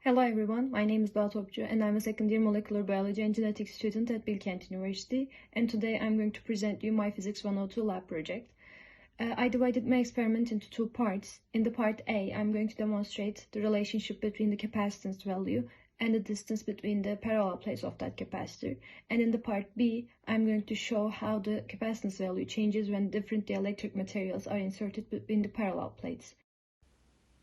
Hello everyone, my name is Doğa Topcu and I'm a second-year molecular biology and genetics student at Bilkent University, and today I'm going to present you my Physics 102 lab project. I divided my experiment into two parts. In the part A, I'm going to demonstrate the relationship between the capacitance value and the distance between the parallel plates of that capacitor. And in the part B, I'm going to show how the capacitance value changes when different dielectric materials are inserted between the parallel plates.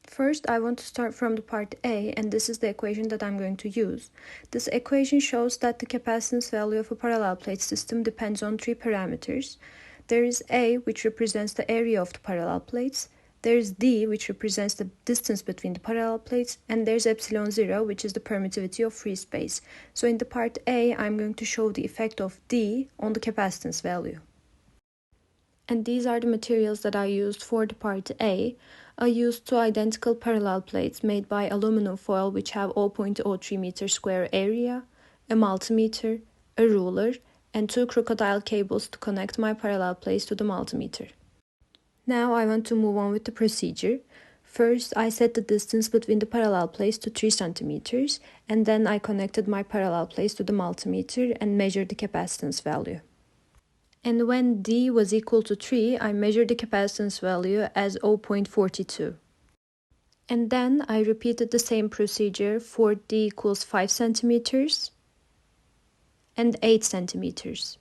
First, I want to start from the part A, and this is the equation that I'm going to use. This equation shows that the capacitance value of a parallel plate system depends on three parameters. There is A, which represents the area of the parallel plates. There is D, which represents the distance between the parallel plates. And there's epsilon 0, which is the permittivity of free space. So in the part A, I'm going to show the effect of D on the capacitance value. And these are the materials that I used for the part A. I used two identical parallel plates made by aluminum foil which have 0.03 meter square area, a multimeter, a ruler, and two crocodile cables to connect my parallel plates to the multimeter. Now I want to move on with the procedure. First, I set the distance between the parallel plates to 3 centimeters, and then I connected my parallel plates to the multimeter and measured the capacitance value. And when D was equal to 3, I measured the capacitance value as 0.42. And then I repeated the same procedure for D equals 5 centimeters and 8 centimeters.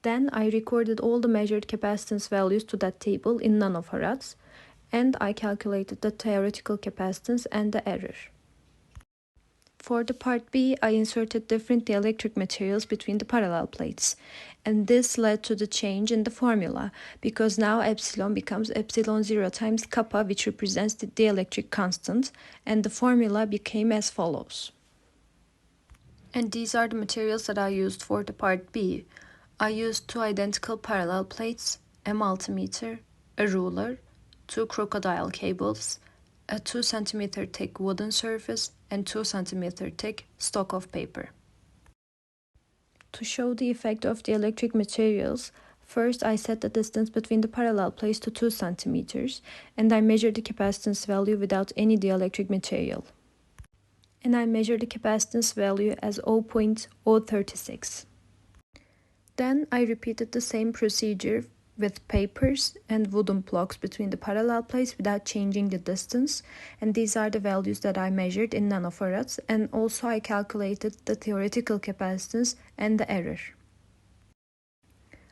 Then I recorded all the measured capacitance values to that table in nanofarads, and I calculated the theoretical capacitance and the error. For the part B, I inserted different dielectric materials between the parallel plates, and this led to the change in the formula, because now epsilon becomes epsilon 0 times kappa, which represents the dielectric constant, and the formula became as follows. And these are the materials that I used for the part B. I used two identical parallel plates, a multimeter, a ruler, two crocodile cables, a 2 centimeter thick wooden surface, and 2 centimeter thick stock of paper. To show the effect of the electric materials, first I set the distance between the parallel plates to 2 centimeters, and I measured the capacitance value without any dielectric material. And I measured the capacitance value as 0.036. Then I repeated the same procedure with papers and wooden blocks between the parallel plates without changing the distance, and these are the values that I measured in nanofarads, and also I calculated the theoretical capacitance and the error.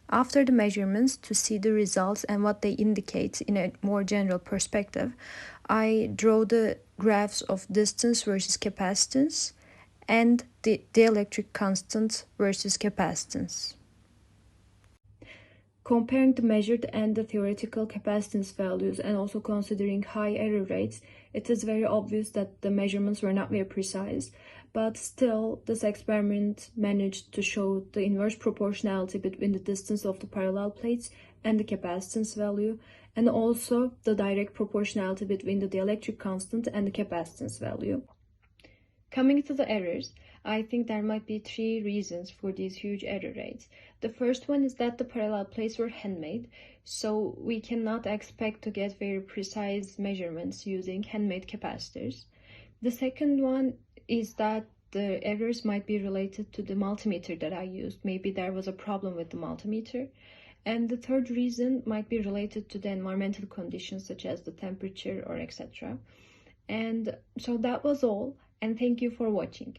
After the measurements, to see the results and what they indicate in a more general perspective, I draw the graphs of distance versus capacitance and the dielectric constant versus capacitance. Comparing the measured and the theoretical capacitance values and also considering high error rates, it is very obvious that the measurements were not very precise, but still this experiment managed to show the inverse proportionality between the distance of the parallel plates and the capacitance value, and also the direct proportionality between the dielectric constant and the capacitance value. Coming to the errors, I think there might be three reasons for these huge error rates. The first one is that the parallel plates were handmade, so we cannot expect to get very precise measurements using handmade capacitors. The second one is that the errors might be related to the multimeter that I used. Maybe there was a problem with the multimeter. And the third reason might be related to the environmental conditions such as the temperature or etc. And so that was all, and thank you for watching.